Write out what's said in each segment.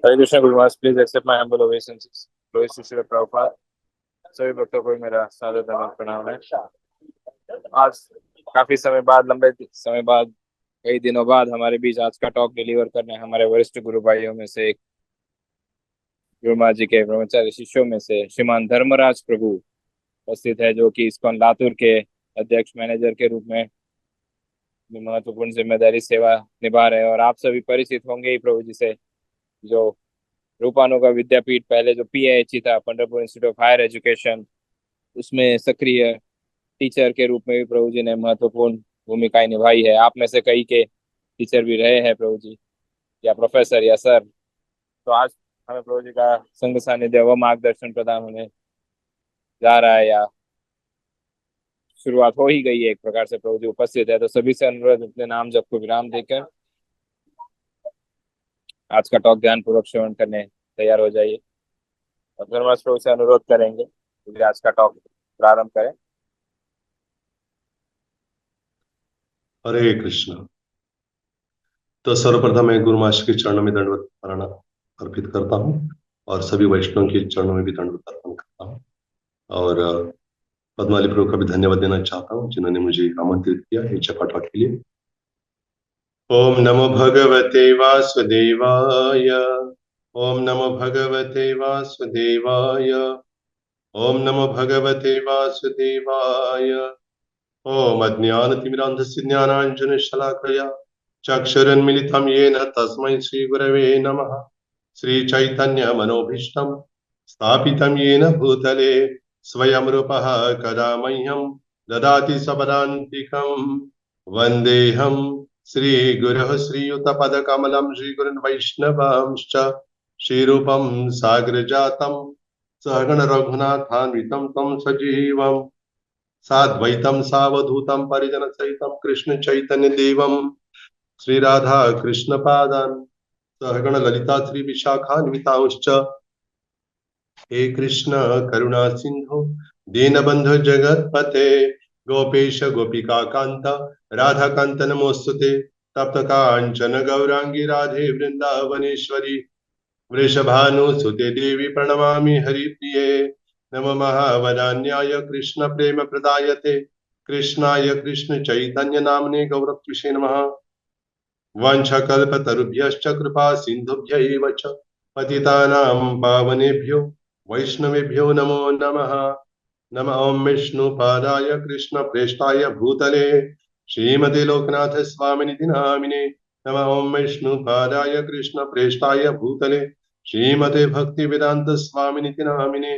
हरे कृष्ण गुरुवास, please accept my humble obeisances. Glory to Srila Prabhupada. सभी भक्तों को मेरा सादर धन्यवाद प्रणाम है। आज काफी समय बाद, लंबे समय बाद, कई दिनों बाद हमारे बीच आज का टॉक डिलीवर करने हमारे वरिष्ठ गुरु भाइयों में से एक, गुरु महाराज जी के ब्रह्मचारी शिष्यों में से श्रीमान धर्मराज प्रभु उपस्थित है, जो कि इस्कॉन लातूर के अध्यक्ष मैनेजर के रूप में महत्वपूर्ण जिम्मेदारी सेवा निभा रहे हैं। और आप सभी परिचित होंगे ही प्रभु जी से, जो रूपानुगा विद्यापीठ, पहले जो पीएचई था, Pandharpur institute of higher education, उसमें सक्रिय टीचर के रूप में भी प्रभु जी ने महत्वपूर्ण भूमिकाएं निभाई है। आप में से कई के टीचर भी रहे हैं प्रभु जी, या प्रोफेसर या सर। तो आज हमें प्रभु जी का संग सानिध्य व मार्गदर्शन प्रदान होने जा रहा है, या शुरुआत हो ही गई है एक प्रकार से। प्रभु जी उपस्थित है, तो सभी से अनुरोध अपने नाम जप को विराम देकर आज का टॉक ध्यान पूर्वक श्रवण करने तैयार हो जाइए। और धर्मराज प्रभु से अनुरोध करेंगे कि आज का टॉक प्रारंभ करें। हरे कृष्ण। तो सर्वप्रथम मैं गुरु महाराज के चरणों में दंडवत प्रणाम अर्पित करता हूँ और सभी वैष्णव के चरणों में भी दंडवत अर्पण करता हूँ। और पद्माली प्रभु का भी धन्यवाद देना चाहता हूँ, जिन्होंने मुझे आमंत्रित किया है जपा के लिए। ओम नमो भगवते वासुदेवाय। ओम नमो भगवते वासुदेवाय। ओम नमो भगवते वासुदेवाय। ओम अज्ञानतिमिरान्धस्य ज्ञानाञ्जनशलाकया चक्षुरुन्मिलितं येन तस्मै श्रीगुरवे नमः। श्रीचैतन्यमनोभीष्टं स्थापितं येन भूतले स्वयं रूपः कदा मह्यं ददाति सपदान्तिकं। वन्देऽहं श्रीगुरुः श्रीयुतपदकमलं श्रीगुरुन् वैष्णवांश्च श्रीरूपं साग्रजातं सहगण रघुनाथान्वितं तं सजीवम् साद्वैतं सावधूतं परिजन सहितं कृष्ण चैतन्य देवं श्री राधा कृष्ण पादान सहगण ललिता श्री विशाखान्वितांश्च। हे कृष्ण करुणा सिंधु दीनबंधु जगतपते गोपेश गोपिका कांत राधा कांत नमोस्तुते। तप्त कांचन गौरांगी राधे वृंदावनेश्वरी वृषभानुसुते देवी प्रणमामि हरिप्रिये। नमः महावदान्याय कृष्ण प्रेम प्रदायते कृष्णाय कृष्ण चैतन्य नामने गौरत्विषे नमः। वंशकल्पतरुभ्यश्च कृपा सिन्धुभ्य एव च पतितानां पावनेभ्यो वैष्णवेभ्यो नमो नमः। नमः ओं विष्णुपादाय कृष्ण प्रेष्ठाय भूतले श्रीमते लोकनाथ स्वामिनिति नामिने। नमः ओं विष्णुपादाय कृष्ण प्रेष्ठाय भूतले श्रीमते भक्ति वेदांत स्वामिनिति नामिने।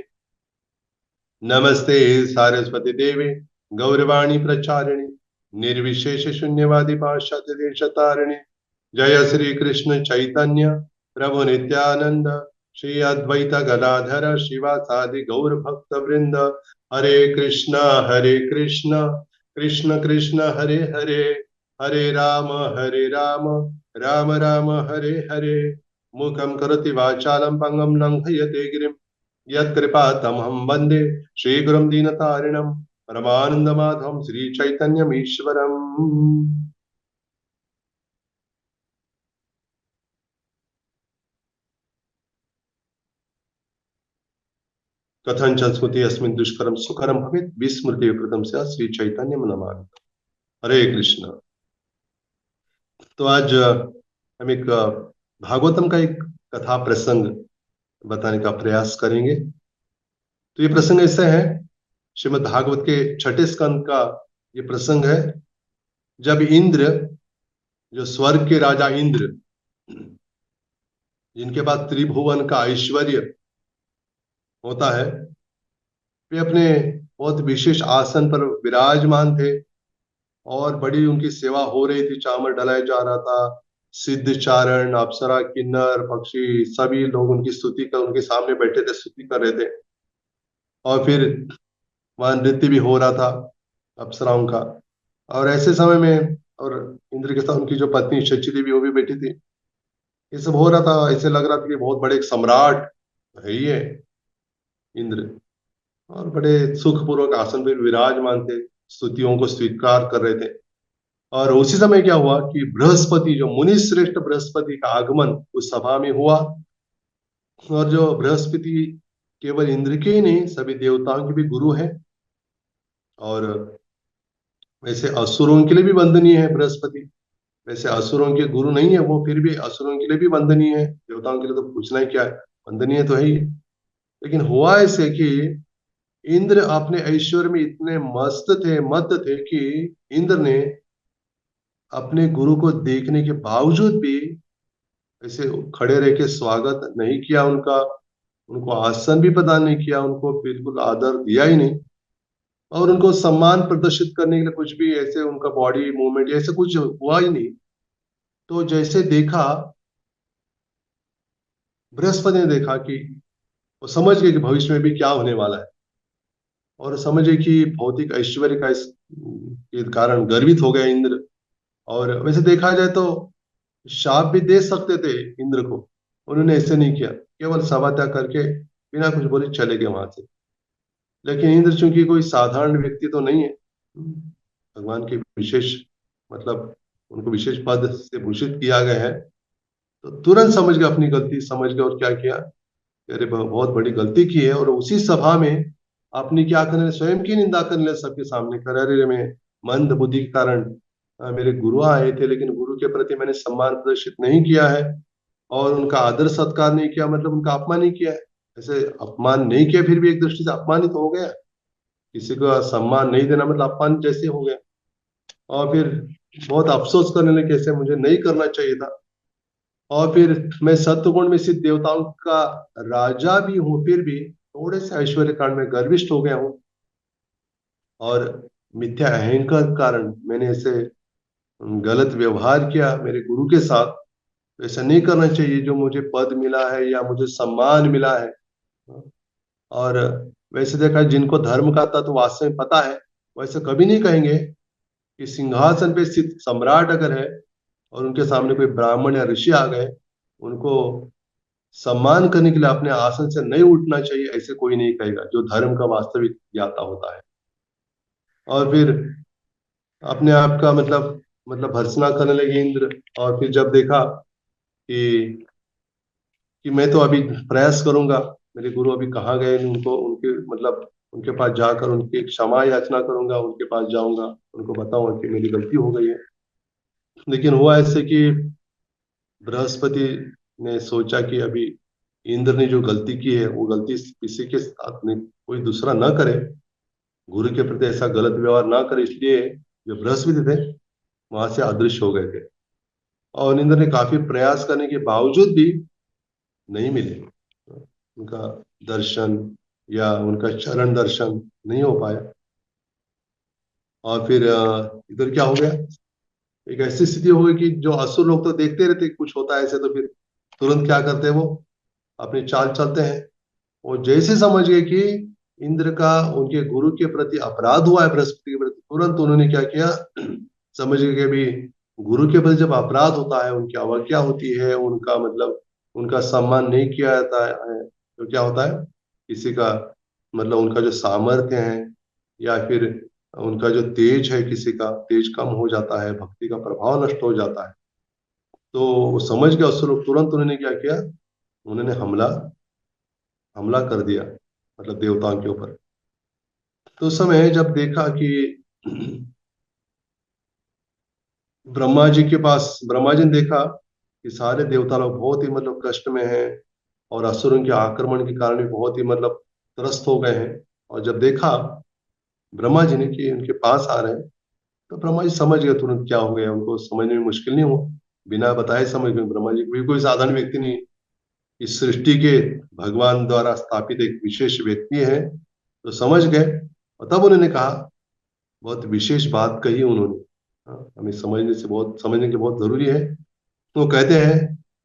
नमस्ते सारस्वती देवी गौरवाणी प्रचारिणी निर्विशेष शून्यवादी पाश्चात्य देशतारिणी। जय श्री कृष्ण चैतन्य प्रभु नित्यानंद श्री अद्वैत गदाधर शिवासादि गौर भक्त वृंद। हरे कृष्ण कृष्ण कृष्ण हरे हरे हरे राम राम राम हरे हरे। मूकं करोति वाचालं पंगं लंघयते गिरिं यत्कृपातमहं वन्दे श्रीगुरुं दीनतारिणं परमानन्दमाधवं श्रीचैतन्यमीश्वरम्। कथञ्च स्मृति अस्मिन् दुष्करं सुकरं भवेत् विस्मृते कृतं स्यात् श्रीचैतन्यं नमामि। हरे कृष्ण। तो आज हम एक भागवतम का एक कथा प्रसंग बताने का प्रयास करेंगे। तो ये प्रसंग ऐसे है, श्रीमद् भागवत के छठे स्कंद का ये प्रसंग है, जब इंद्र, जो स्वर्ग के राजा इंद्र, जिनके पास त्रिभुवन का ऐश्वर्य होता है, वे अपने बहुत विशेष आसन पर विराजमान थे और बड़ी उनकी सेवा हो रही थी। चामर डलाया जा रहा था। सिद्ध चारण, अप्सरा, किन्नर, पक्षी, सभी लोग उनकी स्तुति कर, उनके सामने बैठे थे, स्तुति कर रहे थे। और फिर वहां नृत्य भी हो रहा था अप्सराओं का। और ऐसे समय में, और इंद्र के साथ उनकी जो पत्नी शची देवी, वो भी बैठी थी। ये सब हो रहा था, ऐसे लग रहा था कि बहुत बड़े एक सम्राट है ही है इंद्र, और बड़े सुखपूर्वक आसन पर विराजमान थे, स्तुतियों को स्वीकार कर रहे थे। और उसी समय क्या हुआ कि बृहस्पति, जो मुनि श्रेष्ठ बृहस्पति का आगमन उस सभा में हुआ। और जो बृहस्पति केवल इंद्र के ही नहीं सभी देवताओं के भी गुरु है। और वैसे असुरों के लिए भी वंदनीय है बृहस्पति। वैसे असुरों के गुरु नहीं है वो, फिर भी असुरों के लिए भी वंदनीय है, देवताओं के लिए तो पूछना ही क्या है, वंदनीय तो है ही। लेकिन हुआ ऐसे कि इंद्र अपने ऐश्वर्य में इतने मस्त थे, मत थे कि इंद्र ने अपने गुरु को देखने के बावजूद भी ऐसे खड़े रह के स्वागत नहीं किया उनका, उनको आसन भी प्रदान नहीं किया, उनको बिल्कुल आदर दिया ही नहीं, और उनको सम्मान प्रदर्शित करने के लिए कुछ भी ऐसे उनका बॉडी मूवमेंट ऐसे कुछ हुआ ही नहीं। तो जैसे देखा, बृहस्पति ने देखा कि वो समझ गए कि भविष्य में भी क्या होने वाला है, और समझे कि भौतिक ऐश्वर्य का इस के कारण गर्वित हो गया इंद्र। और वैसे देखा जाए तो शाप भी दे सकते थे इंद्र को, उन्होंने ऐसे नहीं किया, केवल सभा त्याग करके बिना कुछ बोले चले गए वहां से। लेकिन इंद्र चूंकि कोई साधारण व्यक्ति तो नहीं है, भगवान के विशेष मतलब उनको विशेष पद से भूषित किया गया है, तो तुरंत समझ गए, अपनी गलती समझ गए और क्या किया कि अरे बहुत बड़ी गलती की है। और उसी सभा में अपनी क्या करने, स्वयं की निंदा करने लगे सबके सामने, कर अरे मैं मंद बुद्धि के कारण मेरे गुरु आए थे लेकिन गुरु के प्रति मैंने सम्मान प्रदर्शित नहीं किया है, और उनका आदर सत्कार नहीं किया, मतलब उनका अपमान नहीं किया है। ऐसे अपमान नहीं किया फिर भी एक दृष्टि से अपमानित हो गया, किसी को सम्मान नहीं देना मतलब अपमान जैसे हो गया। और फिर बहुत अफसोस करने लगे, कैसे मुझे नहीं करना चाहिए था। और फिर मैं सत्वगुण में सिद्ध देवताओं का राजा भी हूँ, फिर भी थोड़े से ऐश्वर्य कारण में गर्विष्ठ हो गया हूँ, और मिथ्या अहंकार के कारण मैंने ऐसे गलत व्यवहार किया मेरे गुरु के साथ। तो ऐसा नहीं करना चाहिए, जो मुझे पद मिला है या मुझे सम्मान मिला है। और वैसे देखा, जिनको धर्म का तत्व वास्तव में पता है वैसे कभी नहीं कहेंगे कि सिंहासन पे स्थित सम्राट अगर है और उनके सामने कोई ब्राह्मण या ऋषि आ गए, उनको सम्मान करने के लिए अपने आसन से नहीं उठना चाहिए, ऐसे कोई नहीं कहेगा जो धर्म का वास्तविक ज्ञाता होता है। और फिर अपने आप का मतलब भर्त्सना करने लगे इंद्र। और फिर जब देखा कि मैं तो अभी प्रयास करूंगा, मेरे गुरु अभी कहाँ गए, उनको उनके उनके पास जाकर उनकी क्षमा याचना करूंगा, उनके पास जाऊंगा, उनको बताऊंगा कि मेरी गलती हो गई है। लेकिन हुआ ऐसे कि बृहस्पति ने सोचा कि अभी इंद्र ने जो गलती की है वो गलती किसी के साथ नहीं, कोई दूसरा ना करे, गुरु के प्रति ऐसा गलत व्यवहार ना करे, इसलिए जो बृहस्पति थे वहां से अदृश्य हो गए थे। और इंद्र ने काफी प्रयास करने के बावजूद भी नहीं मिले, उनका दर्शन या उनका चरण दर्शन नहीं हो पाया। और फिर इधर क्या हो गया, एक ऐसी स्थिति हो गई कि जो असुर लोग तो देखते रहते कि कुछ होता है ऐसे, तो फिर तुरंत क्या करते हैं वो, अपनी चाल चलते हैं। वो जैसे समझ गए कि इंद्र का उनके गुरु के प्रति अपराध हुआ है, बृहस्पति के प्रति, तुरंत उन्होंने क्या किया, समझ गए कि अभी गुरु के प्रति जब अपराध होता है, उनकी अवज्ञा होती है, उनका उनका सम्मान नहीं किया जाता है, तो क्या होता है, किसी का उनका जो सामर्थ्य है या फिर उनका जो तेज है, किसी का तेज कम हो जाता है, भक्ति का प्रभाव नष्ट हो जाता है। तो वो समझ गया उस लोग, तुरंत उन्होंने क्या किया, उन्होंने हमला हमला कर दिया, देवताओं के ऊपर। तो उस समय जब देखा कि ब्रह्मा जी ने देखा कि सारे देवता लोग बहुत ही कष्ट में हैं, और असुरों के आक्रमण के कारण भी बहुत ही त्रस्त हो गए हैं। और जब देखा ब्रह्मा जी ने कि उनके पास आ रहे हैं, तो ब्रह्मा जी समझ गए तुरंत क्या हो गया, उनको समझने में मुश्किल नहीं हुआ, बिना बताए समझ गए। ब्रह्मा जी भी कोई साधारण व्यक्ति नहीं, इस सृष्टि के भगवान द्वारा स्थापित एक विशेष व्यक्ति है, तो समझ गए। और तब उन्होंने कहा, बहुत विशेष बात कही उन्होंने। हमें समझने की बहुत जरूरी है। वो कहते हैं,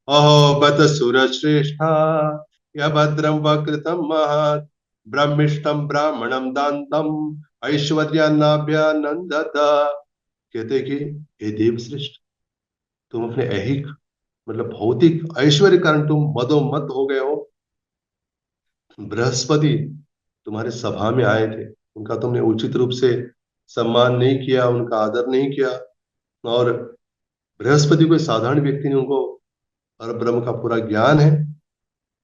अहो बत सुर श्रेष्ठा या भद्रम वक्रतम महत् ब्रह्मिष्ठम ब्राह्मणम दान्तम ऐश्वर्यान्नाभ्यानंदत। कहते कि हे देव श्रेष्ठ, तुम अपने ऐहिक भौतिक ऐश्वर्य कारण तुम मदोमत हो गए हो। बृहस्पति तुम्हारे सभा में आए थे, उनका तुमने उचित रूप से सम्मान नहीं किया, उनका आदर नहीं किया। और बृहस्पति कोई साधारण व्यक्ति नहीं, उनको और ब्रह्म का पूरा ज्ञान है।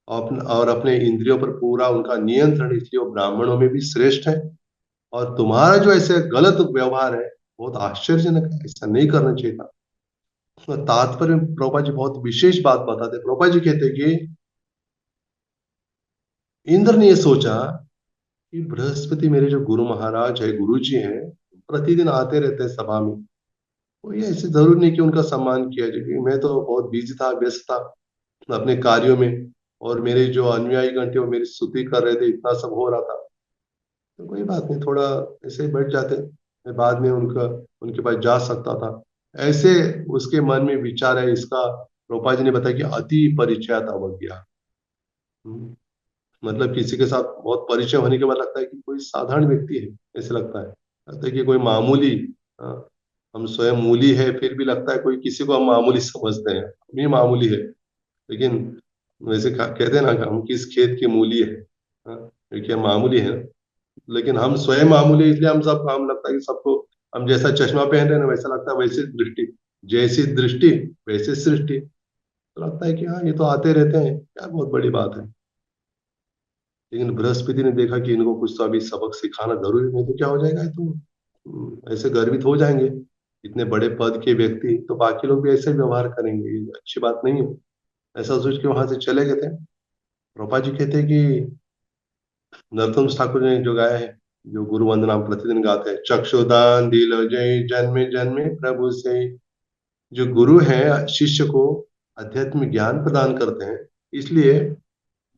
और अपने इंद्रियों पर पूरा उनका नियंत्रण, इसलिए वो ब्राह्मणों में भी श्रेष्ठ है। और तुम्हारा जो ऐसे गलत व्यवहार है बहुत आश्चर्यजनक है, ऐसा नहीं करना चाहिए था। तो तात्पर्य में प्रभुपाद जी बहुत विशेष बात बताते। प्रभुपाद जी कहते हैं कि इंद्र ने ये सोचा कि बृहस्पति मेरे जो गुरु महाराज है, गुरु जी हैं, प्रतिदिन आते रहते हैं सभा में, कोई ऐसे जरूरी नहीं कि उनका सम्मान किया जाए, क्योंकि मैं तो बहुत बिजी था, व्यस्त था अपने कार्यों में, और मेरे जो अनुयायी गण थे वो मेरी स्तुति कर रहे थे, इतना सब हो रहा था। तो कोई बात नहीं, थोड़ा ऐसे ही बैठ जाते, मैं बाद में उनके पास जा सकता था, ऐसे उसके मन में विचार है। इसका रूपा जी ने बताया कि अति परिचयात अवज्ञा। हम्म, मतलब किसी के साथ बहुत परिचय होने के बाद लगता है कि कोई साधारण व्यक्ति है, ऐसे लगता है कि कोई मामूली, हाँ, हम स्वयं मूली है, फिर भी लगता है कोई किसी को हम मामूली समझते हैं, हम ही मामूली है। लेकिन वैसे कहते हैं ना कि हम किस खेत की मूली है, हाँ, क्योंकि हम मामूली है। लेकिन हम स्वयं मामूली हैं, इसलिए हम लगता है कि सबको, हम जैसा चश्मा पहन रहे हैं ना वैसा लगता है, वैसी दृष्टि, जैसी दृष्टि वैसे सृष्टि। तो लगता है कि हाँ ये तो आते रहते हैं, क्या बहुत बड़ी बात है। लेकिन बृहस्पति ने देखा कि इनको कुछ तो अभी सबक सिखाना जरूरी है, नहीं तो क्या हो जाएगा, ये तो ऐसे गर्वित हो जाएंगे। इतने बड़े पद के व्यक्ति तो बाकी लोग भी ऐसे व्यवहार करेंगे, ये अच्छी बात नहीं है। ऐसा सोच के वहां से चले गए थे। रूपा जी कहते हैं कि नरोत्तम ठाकुर ने जो गाया है, जो गुरु वंदना हम प्रतिदिन गाते हैं, चक्षुदान दिल जय जन्मे जन्मे प्रभु से। जो गुरु हैं शिष्य को अध्यात्म ज्ञान प्रदान करते हैं, इसलिए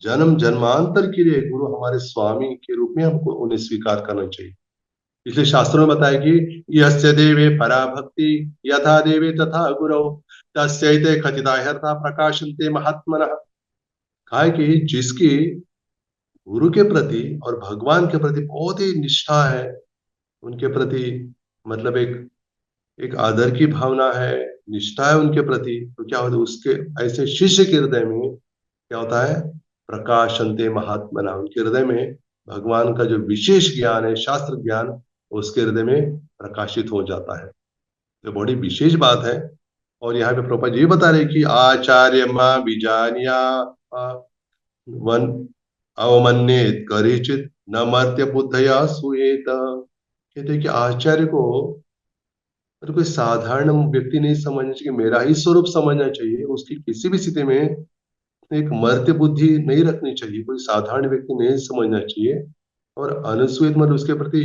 जन्म जन्मांतर के लिए गुरु हमारे स्वामी के रूप में हमको उन्हें स्वीकार करना चाहिए। इसलिए शास्त्रों में बताया कि यस्य देवे परा भक्ति यथा देवे तथा गुरु तस्यैते कथिता प्रकाशन्ते महात्मनः। कहा है कि जिसकी गुरु के प्रति और भगवान के प्रति बहुत ही निष्ठा है, उनके प्रति मतलब एक एक आदर की भावना है, निष्ठा है उनके प्रति, तो क्या होता है उसके ऐसे शिष्य के हृदय में क्या होता है, प्रकाशन्ते महात्मना, उनके हृदय में भगवान का जो विशेष ज्ञान है, शास्त्र ज्ञान, उसके हृदय में प्रकाशित हो जाता है। तो बड़ी विशेष बात है। और यहाँ पे प्रभुपाद जी बता रहे कि आचार्य माँ बीजानिया वन अवमन्येत करिचित न मर्त्य बुद्धया सूयेत। कहते हैं कि आचार्य को तो कोई साधारण व्यक्ति नहीं समझना चाहिए, मेरा ही स्वरूप समझना चाहिए, उसकी किसी भी स्थिति में एक मर्त्य बुद्धि नहीं रखनी चाहिए, कोई साधारण व्यक्ति नहीं समझना चाहिए। और अनुसूचित मतलब उसके प्रति,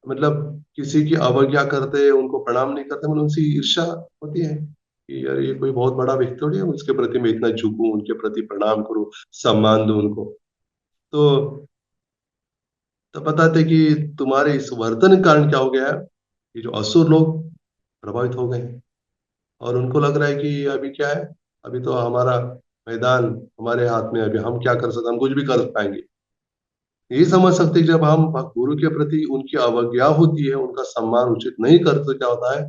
मतलब किसी की अवज्ञा करते, उनको प्रणाम नहीं करते, मतलब उनसे ईर्ष्या होती है कि यार ये कोई बहुत बड़ा व्यक्ति थोड़ी है, उसके प्रति मैं इतना झुकूं, उनके प्रति प्रणाम करूं, सम्मान दूं उनको। तो बताते कि तुम्हारे इस वर्तन के कारण क्या हो गया है, ये जो असुर लोग प्रभावित हो गए, और उनको लग रहा है कि अभी क्या है, अभी तो हमारा मैदान हमारे हाथ में है, अभी हम क्या कर सकते, हम कुछ भी कर पाएंगे। ये समझ सकते हैं, जब हम गुरु के प्रति उनकी अवज्ञा होती है, उनका सम्मान उचित नहीं करते, तो क्या होता है,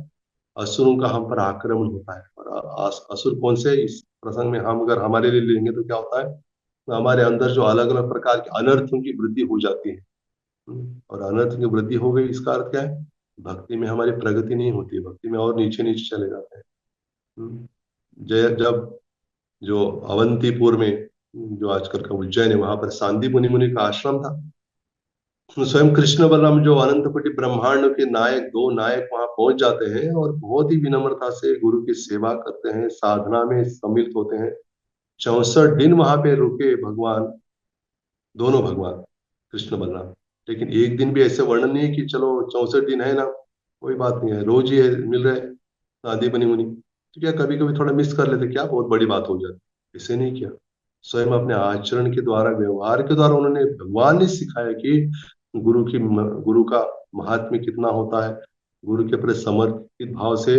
असुरों का हम पर आक्रमण होता है। और असुर कौन से, इस प्रसंग में हम अगर हमारे लिए लेंगे तो क्या होता है, तो हमारे अंदर जो अलग अलग प्रकार के अनर्थों की वृद्धि हो जाती है। और अनर्थ की वृद्धि हो गई, इसका अर्थ क्या है, भक्ति में हमारी प्रगति नहीं होती, भक्ति में और नीचे नीचे चले जाते हैं। हम्म, जय जब जो अवंतीपुर में, जो आजकल का उज्जैन है, वहां पर सांदी मुनि का आश्रम था। तो स्वयं कृष्ण बलराम जो अनंत कोटि ब्रह्मांड के नायक, दो नायक वहां पहुंच जाते हैं और बहुत ही विनम्रता से गुरु की सेवा करते हैं, साधना में सम्मिलित होते हैं। 64 दिन वहां पे रुके भगवान, दोनों भगवान कृष्ण बलराम। लेकिन एक दिन भी ऐसे वर्णन नहीं है कि चलो 64 दिन है ना, कोई बात नहीं है, रोज ही मिल रहे आदि बनी मुनि, तो क्या कभी कभी थोड़ा मिस कर लेते, क्या बहुत बड़ी बात हो जाती, इसे नहीं किया। स्वयं अपने आचरण के द्वारा, व्यवहार के द्वारा उन्होंने, भगवान ने सिखाया कि गुरु का महात्म्य कितना होता है। गुरु के प्रति समर्पित भाव से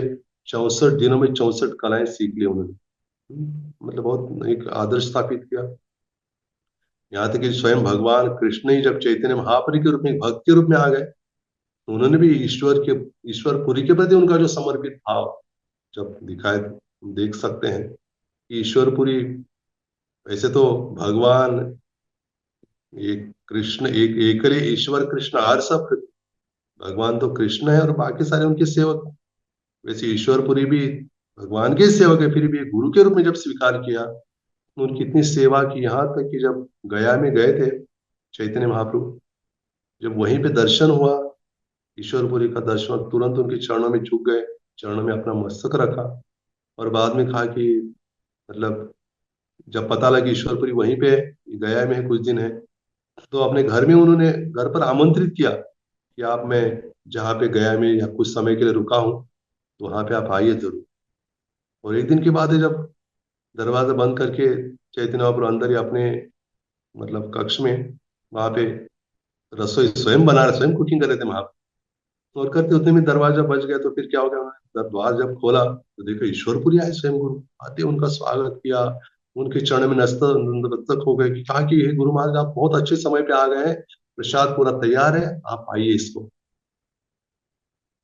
64 दिनों में 64 कलाएं सीख ली उन्होंने। मतलब बहुत एक आदर्श स्थापित किया। यहाँ तक कि स्वयं भगवान कृष्ण ही जब चैतन्य महाप्रभु के रूप में, भक्त के रूप में आ गए, तो उन्होंने भी ईश्वरपुरी के प्रति उनका जो समर्पित भाव जब दिखाए, देख सकते हैं कि ईश्वरपुरी, वैसे तो भगवान एक कृष्ण, एक एकले ईश्वर कृष्ण हर सब, भगवान तो कृष्ण है और बाकी सारे उनके सेवक हैं। वैसे ईश्वरपुरी भी भगवान के सेवक है, फिर भी गुरु के रूप में जब स्वीकार किया, उनकी इतनी सेवा की, यहाँ तक कि जब गया में गए थे चैतन्य महाप्रभु, जब वहीं पे दर्शन हुआ, ईश्वरपुरी का दर्शन, तुरंत उनके चरणों में झुक गए, चरणों में अपना मस्तक रखा, और बाद में कहा कि मतलब जब पता लगा कि ईश्वरपुरी वहीं पे है, गया में है, कुछ दिन है, तो अपने घर में उन्होंने घर पर आमंत्रित किया कि आप, मैं जहाँ पे गया में या कुछ समय के लिए रुका हूँ, तो वहां पे आप आइए जरूर। और एक दिन के बाद है, जब दरवाजा बंद करके चैतन्य महाप्रभु अंदर ही अपने मतलब कक्ष में, वहां पे रसोई स्वयं बना रहे, स्वयं कुकिंग कर रहे थे वहां पे, और करते उतने में दरवाजा बज गया। तो फिर क्या हो गया, उन्होंने द्वार जब खोला तो देखो ईश्वरपुरी आए स्वयं, गुरु आते उनका स्वागत किया, उनके चरण में नतमस्तक हो गए, कि कहा कि हे गुरु महाराज, आप बहुत अच्छे समय पे आ गए हैं, प्रसाद पूरा तैयार है, आप आइए इसको।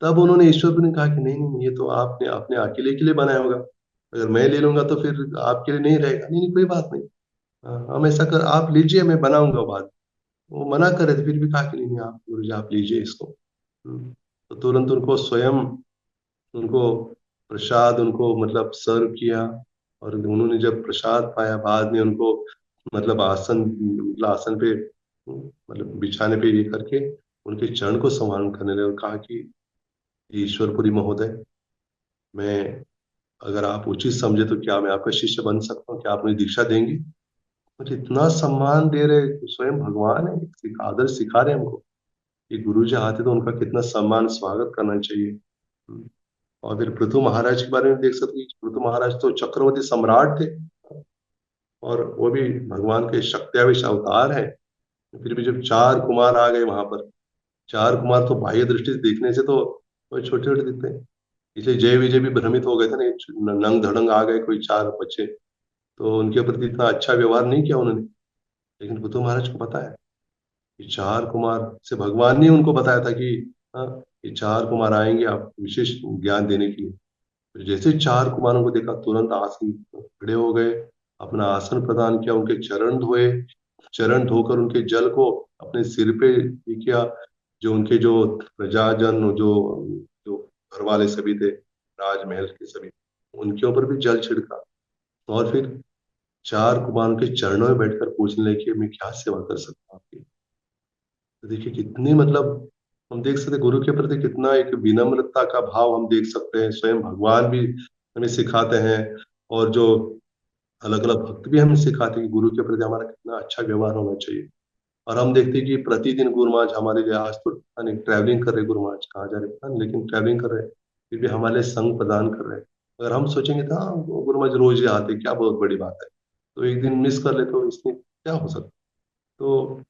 तब उन्होंने ईश्वरपुरी ने कहा कि नहीं नहीं, ये तो आपने अपने अकेले के लिए बनाया होगा, अगर मैं ले लूंगा तो फिर आपके लिए नहीं रहेगा। नहीं नहीं, कोई बात नहीं, हम ऐसा कर, आप लीजिए, मैं बनाऊंगा बाद। वो मना कर रहे थे, फिर भी कहा कि नहीं नहीं, आप गुरु जी आप लीजिए इसको। तो तुरंत उनको स्वयं, उनको प्रसाद उनको मतलब सर्व किया, और उन्होंने जब प्रसाद पाया, बाद में उनको मतलब आसन, मतलब आसन पे मतलब बिछाने पे ये करके उनके चरण को सम्मान करने लगे, और कहा कि ईश्वरपुरी महोदय, मैं, अगर आप उचित समझे तो क्या मैं आपका शिष्य बन सकता हूँ, क्या आप मुझे दीक्षा देंगे? मुझे इतना सम्मान दे रहे, स्वयं भगवान है, आदर सिखा रहे हैं हमको कि गुरु जी आते तो उनका कितना सम्मान स्वागत करना चाहिए। और फिर पृथु महाराज के बारे में देख सकते हैं, पृथु महाराज तो चक्रवर्ती सम्राट थे, और वो भी भगवान के शक्त्यावेश अवतार है। फिर भी जब चार कुमार आ गए वहां पर, चार कुमार तो बाह्य दृष्टि से देखने से तो छोटे छोटे दिखते हैं, इसलिए जय विजय भी भ्रमित हो गए थे ना, ये नंग धड़ंग आ गए कोई चार बच्चे, तो उनके प्रति इतना अच्छा व्यवहार नहीं किया उन्होंने। लेकिन पृथु महाराज को पता है कि चार कुमार से भगवान ने उनको बताया था कि हाँ, ये चार कुमार आएंगे आप विशेष ज्ञान देने के लिए। फिर जैसे चार कुमारों को देखा, तुरंत आसन खड़े हो गए, अपना आसन प्रदान किया, उनके चरण धोए, चरण धोकर उनके जल को अपने सिर पे ये किया, जो उनके जो प्रजाजन, जो जो घर वाले सभी थे, राजमहल के सभी, उनके ऊपर भी जल छिड़का। और फिर चार कुमारों के चरणों में बैठकर पूछने लगे कि मैं क्या सेवा कर सकता हूँ आपकी। तो देखिए कितनी मतलब, हम देख सकते हैं गुरु के प्रति कितना एक विनम्रता का भाव हम देख सकते हैं, स्वयं भगवान भी हमें सिखाते हैं, और जो अलग अलग भक्त भी हमें सिखाते हैं कि गुरु के प्रति हमारा कितना अच्छा व्यवहार होना चाहिए। और हम देखते हैं कि प्रतिदिन गुरु महाराज हमारे लिए, आज तो पता नहीं ट्रैवलिंग कर रहे गुरु महाराज, कहाँ जा रहे पता नहीं, लेकिन ट्रैवलिंग कर रहे हैं, फिर भी हमारे लिए संग प्रदान कर रहे हैं। अगर हम सोचेंगे तो हाँ, गुरु महाराज रोज ही आते, क्या बहुत बड़ी बात है, तो एक दिन मिस कर ले तो इसमें क्या हो सकता है। तो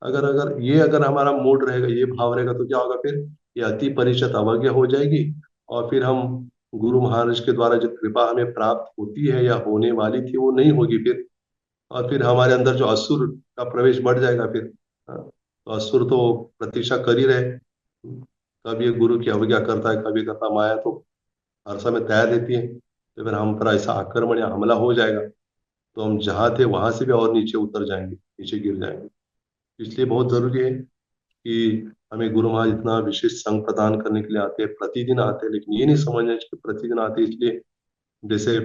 अगर अगर ये, अगर हमारा मूड रहेगा, ये भाव रहेगा, तो क्या होगा फिर, ये अति परिषद अवज्ञा हो जाएगी, और फिर हम गुरु महाराज के द्वारा जो कृपा हमें प्राप्त होती है या होने वाली थी वो नहीं होगी फिर, और फिर हमारे अंदर जो असुर का प्रवेश बढ़ जाएगा फिर। हाँ, तो असुर तो प्रतीक्षा कर ही रहे, कब ये गुरु की अवज्ञा करता है, कभी करता माया तो हर समय तैयार रहती है, तो फिर हम पर ऐसा आक्रमण या हमला हो जाएगा, तो हम जहाँ थे वहां से भी और नीचे उतर जाएंगे, नीचे गिर जाएंगे। इसलिए बहुत जरूरी है कि हमें गुरु महाराज इतना विशेष संग प्रदान करने के लिए आते हैं, प्रतिदिन आते हैं, लेकिन ये नहीं समझना चाहिए कि प्रतिदिन आते हैं इसलिए, जैसे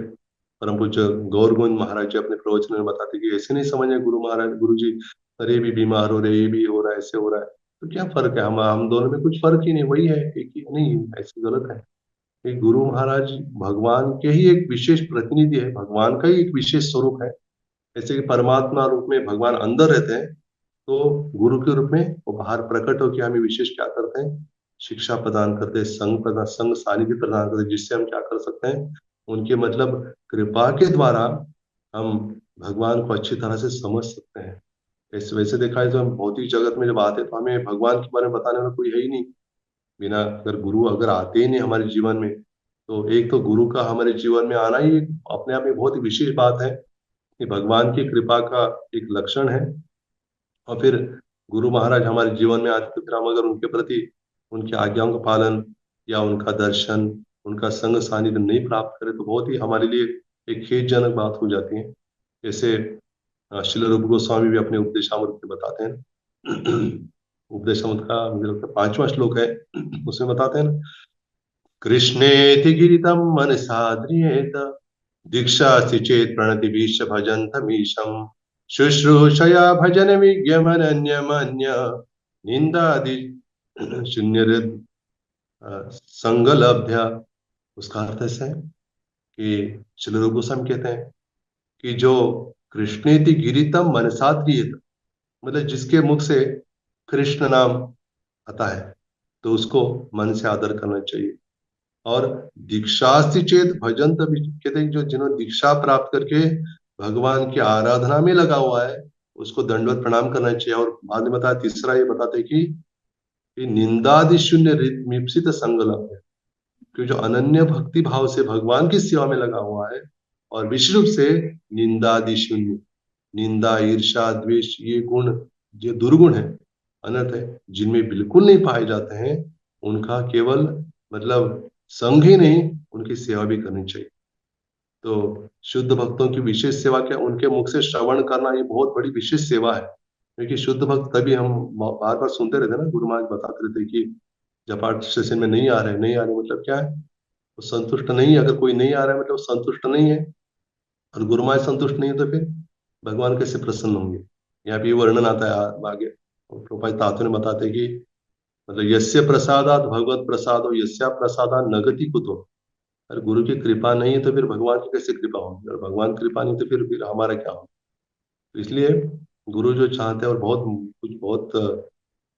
परम पूज्य गौर गोविंद महाराज जी अपने प्रवचन में बताते कि ऐसे नहीं समझे गुरु महाराज, गुरु जी अरे ये भी बीमार हो रहे, ये भी हो रहा है, ऐसे हो रहा है, तो क्या फर्क है, हम दोनों में कुछ फर्क ही नहीं, वही है एक ही, नहीं ऐसे गलत है। कि गुरु महाराज भगवान के ही एक विशेष प्रतिनिधि है, भगवान का ही एक विशेष स्वरूप है। जैसे कि परमात्मा रूप में भगवान अंदर रहते हैं, तो गुरु के रूप में वो बाहर प्रकट होकर हमें विशेष क्या करते हैं, शिक्षा प्रदान करते हैं, संग प्रदान, संग सानिध्य प्रदान करते हैं, जिससे हम क्या कर सकते हैं, उनके मतलब कृपा के द्वारा हम भगवान को अच्छी तरह से समझ सकते हैं। ऐसे वैसे देखा है तो हम भौतिक जगत में जब आते हैं तो हमें भगवान के बारे में बताने वाला कोई है ही नहीं, बिना अगर गुरु अगर आते ही नहीं हमारे जीवन में, तो एक तो गुरु का हमारे जीवन में आना ही अपने आप में बहुत ही विशेष बात है, कि भगवान की कृपा का एक लक्षण है। और फिर गुरु महाराज हमारे जीवन में आते तो फिर हम अगर उनके प्रति, उनकी आज्ञाओं का पालन या उनका दर्शन, उनका संग सानिध्य नहीं प्राप्त करें, तो बहुत ही हमारे लिए एक खेदजनक बात हो जाती है। जैसे श्रील रूप गोस्वामी भी अपने उपदेशामृत में बताते हैं, उपदेशामृत का मुझे लगता है 5वां श्लोक है, उसमें बताते हैं ना, कृष्णेति गिरितम मनसा ध्रियेत दीक्षास्ति चेत् प्रणतिभीश्च भजन्तमीशम् शुश्रूषया भजन विज्ञमनन्यमन्य निन्दादि शून्य संगलभ्य। उसका अर्थ ऐसा है कि श्री रूप गोस्वामी कहते हैं कि जो कृष्णेति गिरितम मनसा क्रियेत, मतलब जिसके मुख से कृष्ण नाम आता है तो उसको मन से आदर करना चाहिए। और दीक्षास्ति चेत भजन तभी, कहते हैं जो जिन्होंने दीक्षा प्राप्त करके भगवान की आराधना में लगा हुआ है उसको दंडवत प्रणाम करना चाहिए। और बाद में बताया, तीसरा ये बताते हैं कि निंदादि शून्य मीप्सित संगलम है, कि जो अनन्य भक्ति भाव से भगवान की सेवा में लगा हुआ है और विशेष रूप से निंदादि शून्य, निंदा ईर्षा द्वेष ये गुण जो दुर्गुण है, अनर्थ है, जिनमें बिल्कुल नहीं पाए जाते हैं, उनका केवल मतलब संग ही नहीं उनकी सेवा भी करनी चाहिए। तो शुद्ध भक्तों की विशेष सेवा क्या, उनके मुख से श्रवण करना ये बहुत बड़ी विशेष सेवा है। क्योंकि शुद्ध भक्त तभी हम बार बार सुनते रहते हैं ना, गुरु महाराज बताते रहते हैं कि जब पाठ सेशन में नहीं आ रहे, नहीं आ रहे मतलब क्या है, वो संतुष्ट नहीं है। अगर कोई नहीं आ रहा है मतलब वो संतुष्ट नहीं है, और गुरु महाराज संतुष्ट नहीं है तो फिर भगवान कैसे प्रसन्न होंगे। यहाँ पे ये वर्णन आता है आगे, प्रभुपाद तात्व ने बताते हैं कि मतलब यस्य प्रसादात भगवत प्रसादो यस्या प्रसादात नगति कुतो। अगर गुरु की कृपा नहीं है तो फिर भगवान की कैसे कृपा होगी, और भगवान की कृपा नहीं तो फिर हमारा क्या होगा। तो इसलिए गुरु जो चाहते हैं, और बहुत कुछ बहुत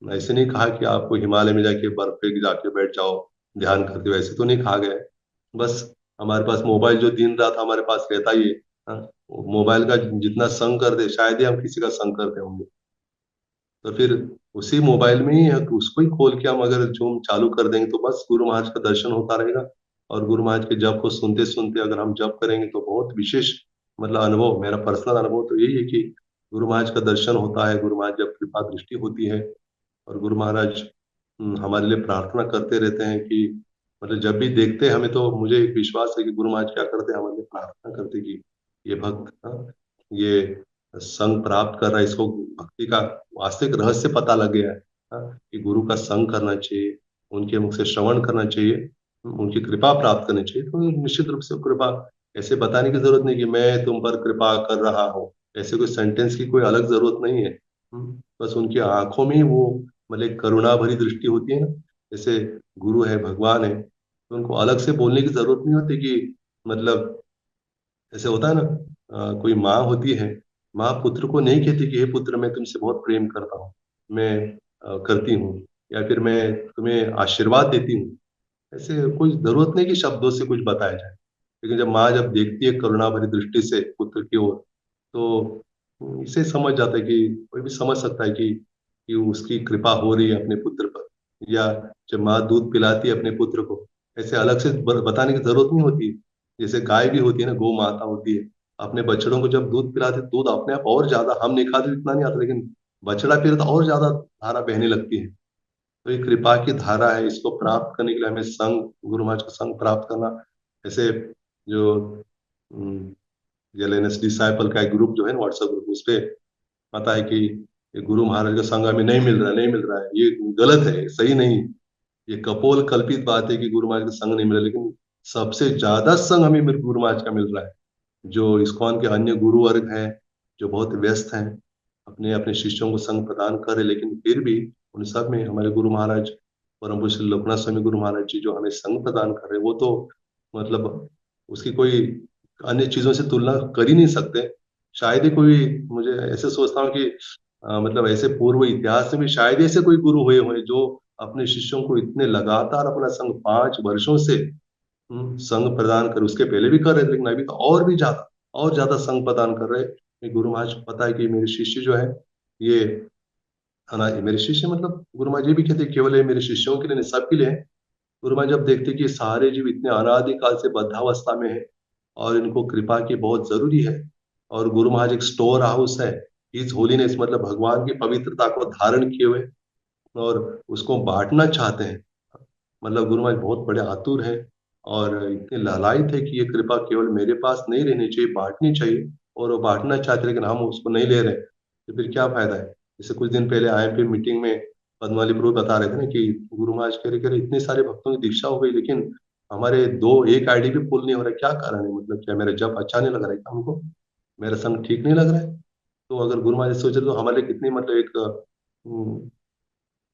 ऐसे नहीं कहा कि आपको हिमालय में जाके बर्फ पे जाके बैठ जाओ ध्यान करते हो, ऐसे तो नहीं कहा गया है। बस हमारे पास मोबाइल जो दिन रात हमारे पास रहता ही है, हाँ, मोबाइल का जितना संग कर दे शायद ही हम किसी का संग करते होंगे। तो फिर उसी मोबाइल में ही उसको ही खोल के हम अगर जूम चालू कर देंगे तो बस गुरु महाराज का दर्शन होता रहेगा। और गुरु महाराज के जप को सुनते सुनते अगर हम जप करेंगे तो बहुत विशेष मतलब अनुभव, मेरा पर्सनल अनुभव तो यही है कि गुरु महाराज का दर्शन होता है, गुरु महाराज जब कृपा दृष्टि होती है, और गुरु महाराज हमारे लिए प्रार्थना करते रहते हैं कि मतलब जब भी देखते हैं हमें तो मुझे एक विश्वास है कि गुरु महाराज क्या करते हैं, हमारे लिए प्रार्थना करते हैं कि ये भक्त, हाँ, ये संग प्राप्त कर रहा है, इसको भक्ति का वास्तविक रहस्य पता लग गया है, हाँ, कि गुरु का संग करना चाहिए, उनके मुख से श्रवण करना चाहिए, उनकी कृपा प्राप्त करनी चाहिए। तो निश्चित रूप से कृपा ऐसे बताने की जरूरत नहीं कि मैं तुम पर कृपा कर रहा हूँ, ऐसे कोई सेंटेंस की कोई अलग जरूरत नहीं है। बस उनकी आंखों में ही वो मतलब एक करुणा भरी दृष्टि होती है ना, जैसे गुरु है भगवान है तो उनको अलग से बोलने की जरूरत नहीं होती कि मतलब ऐसे होता है ना, कोई माँ होती है, माँ पुत्र को नहीं कहती कि हे पुत्र मैं तुमसे बहुत प्रेम करता हूँ, मैं करती हूँ, या फिर मैं तुम्हें आशीर्वाद देती हूँ। ऐसे कोई जरूरत नहीं कि शब्दों से कुछ बताया जाए। लेकिन जब माँ जब देखती है करुणा भरी दृष्टि से पुत्र की ओर, तो इसे समझ जाता है कि कोई भी समझ सकता है कि उसकी कृपा हो रही है अपने पुत्र पर। या जब माँ दूध पिलाती है अपने पुत्र को, ऐसे अलग से बताने की जरूरत नहीं होती। जैसे गाय भी होती है ना, गौ माता होती है, अपने बछड़ों को जब दूध पिलाते दूध अपने आप और ज्यादा, हम नहीं खाते तो इतना नहीं आता, लेकिन बछड़ा फिर तो और ज्यादा धारा बहने लगती है। तो ये कृपा की धारा है, इसको प्राप्त करने के लिए हमें संग, गुरु महाराज का संग प्राप्त करना। ऐसे जो एलएनएस डिसाइपल का एक ग्रुप जो है ना, व्हाट्सएप ग्रुप, उस पे पता है कि ये गुरु महाराज का संग हमें नहीं मिल रहा है, नहीं मिल रहा है, ये गलत है, सही नहीं। ये कपोल कल्पित बात है कि गुरु महाराज का संग नहीं मिला, लेकिन सबसे ज्यादा संग हमें गुरु महाराज का मिल रहा है। जो इस्कॉन के अन्य गुरु वर्ग हैं, जो बहुत व्यस्त हैं, अपने अपने शिष्यों को संग प्रदान कर रहे, लेकिन फिर भी उन सब में हमारे गुरु महाराज परम पूज्य श्री लोकनाथ स्वामी गुरु महाराज जी जो हमें संग प्रदान कर रहे हैं, वो तो मतलब उसकी कोई अन्य चीजों से तुलना कर ही नहीं सकते। शायद ही कोई, मुझे ऐसे सोचता हूँ कि मतलब ऐसे पूर्व इतिहास में भी शायद ही ऐसे कोई गुरु हुए हुए जो अपने शिष्यों को इतने लगातार अपना संग 5 वर्षों से संघ प्रदान कर, उसके पहले भी कर रहे थे लेकिन अभी तो और ज्यादा संघ प्रदान कर रहे हैं। ये गुरु महाराज को पता है कि मेरे शिष्य जो है ये, है ना, ये मेरे शिष्य, मतलब गुरु महाराज ये भी कहते हैं केवल ये मेरे शिष्यों के लिए नहीं सबके लिए है। गुरु महाराज जब देखते हैं कि सारे जीव इतने अनादिकाल से बद्धावस्था में है और इनको कृपा की बहुत जरूरी है, और गुरु महाराज एक स्टोर हाउस है, इस होलीनेस मतलब भगवान की पवित्रता को धारण किए हुए और उसको बांटना चाहते हैं। मतलब गुरु महाराज बहुत बड़े आतुर हैं और इतने लालायित है कि ये कृपा केवल मेरे पास नहीं रहनी चाहिए, बांटनी चाहिए। और वो बांटना चाहते हैं, लेकिन हम उसको नहीं ले रहे, तो फिर क्या फायदा है। जैसे कुछ दिन पहले आईएमपी मीटिंग में पद्माली प्रभु बता रहे थे ना कि गुरु महाराज कह रहे इतने सारे भक्तों की दीक्षा हो गई, लेकिन हमारे दो एक आईडी भी फुल नहीं हो रहा है, क्या कारण है? मतलब क्या मेरा जब अच्छा नहीं लग रहा है क्या हमको? मेरा संग ठीक नहीं लग रहा है? तो अगर गुरु महाराज सोचे तो हमारे लिए कितनी मतलब एक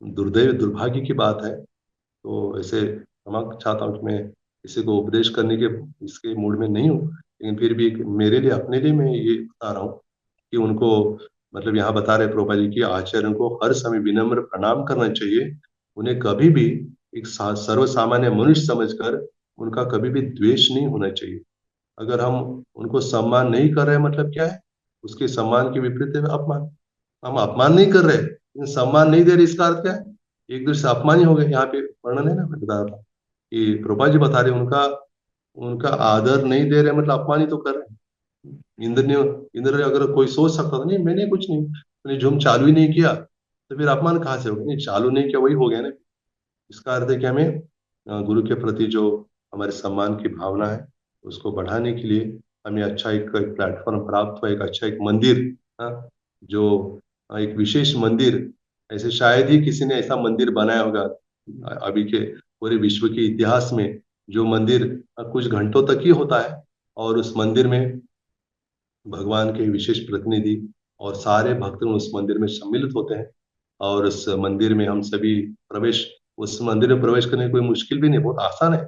दुर्दैव दुर्भाग्य की बात है। तो ऐसे क्षमा चाहता हूँ कि मैं किसी को उपदेश करने के इसके मूड में नहीं हूँ, लेकिन फिर भी मेरे लिए अपने लिए मैं ये बता रहा हूँ कि उनको मतलब यहाँ बता रहे प्रभुपाद जी की आचार्यों को हर समय विनम्र प्रणाम करना चाहिए। उन्हें कभी भी एक सर्व सामान्य मनुष्य समझकर उनका कभी भी द्वेष नहीं होना चाहिए। अगर हम उनको सम्मान नहीं कर रहे मतलब क्या है? उसके सम्मान के विपरीत है अपमान। हम अपमान नहीं कर रहे, लेकिन सम्मान नहीं दे रहे, इसका अर्थ क्या है? एक दूसरे से अपमान ही हो गए। यहाँ पे वर्णन है ना, मैं बता रहा था कि प्रभा जी बता रहे उनका उनका आदर नहीं दे रहे मतलब अपमान ही तो कर रहे हैं। इंद्र ने अगर कोई सोच सकता था नहीं मैंने कुछ नहीं, मैंने झूम चालू ही नहीं किया, तो फिर अपमान कहाँ से होगा? नहीं, चालू नहीं किया वही हो गया ना। इसका अर्थ है कि हमें गुरु के प्रति जो हमारे सम्मान की भावना है उसको बढ़ाने के लिए हमें अच्छा एक प्लेटफॉर्म प्राप्त हुआ, एक अच्छा एक मंदिर, हाँ, जो एक विशेष मंदिर, ऐसे शायद ही किसी ने ऐसा मंदिर बनाया होगा अभी के पूरे विश्व के इतिहास में। जो मंदिर कुछ घंटों तक ही होता है और उस मंदिर में भगवान के विशेष प्रतिनिधि और सारे भक्त उस मंदिर में सम्मिलित होते हैं। और उस मंदिर में हम सभी प्रवेश उस मंदिर में प्रवेश करने की कोई मुश्किल भी नहीं, बहुत आसान है।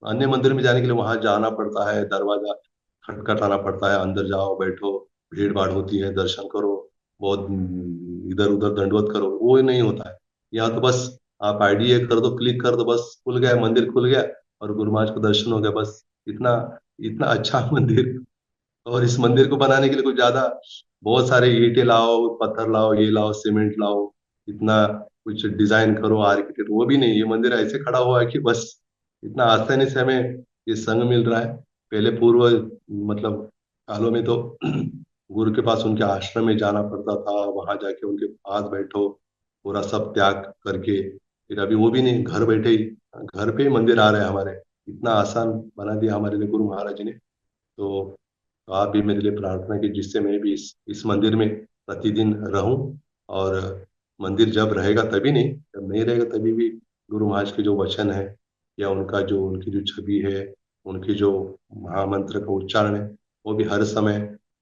अन्य मंदिर में जाने के लिए वहां जाना पड़ता है, दरवाजा खटखटाना पड़ता है, अंदर जाओ बैठो, भीड़ भाड़ होती है, दर्शन करो, बहुत इधर उधर दंडवत करो, वो नहीं होता है। यहाँ तो बस आप आईडी एक कर दो, क्लिक कर दो, बस खुल गया मंदिर, खुल गया और गुरु महाराज को दर्शन हो गया, बस इतना इतना अच्छा मंदिर। और इस मंदिर को बनाने के लिए कुछ ज्यादा बहुत सारे ईंटें लाओ, पत्थर लाओ, ये लाओ, सीमेंट लाओ, इतना कुछ डिजाइन करो, आर्किटेक्ट, वो भी नहीं। ये मंदिर ऐसे खड़ा हुआ है कि बस इतना आसानी से हमें ये संग मिल रहा है। पहले पूर्व मतलब कालों में तो गुरु के पास उनके आश्रम में जाना पड़ता था, वहां जाके उनके पास बैठो, पूरा सब त्याग करके। फिर अभी वो भी नहीं, घर बैठे ही घर पे ही मंदिर आ रहे हैं हमारे। इतना आसान बना दिया हमारे लिए गुरु महाराज जी ने। तो आप भी मेरे लिए प्रार्थना की जिससे मैं भी इस मंदिर में प्रतिदिन रहूं। और मंदिर जब रहेगा तभी नहीं, जब नहीं रहेगा तभी भी गुरु महाराज के जो वचन है या उनका जो उनकी जो छवि है, उनकी जो महामंत्र का उच्चारण है, वो भी हर समय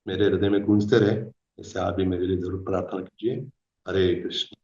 मेरे हृदय में गूंजते रहे। इससे आप भी मेरे लिए जरूर प्रार्थना कीजिए। हरे कृष्ण।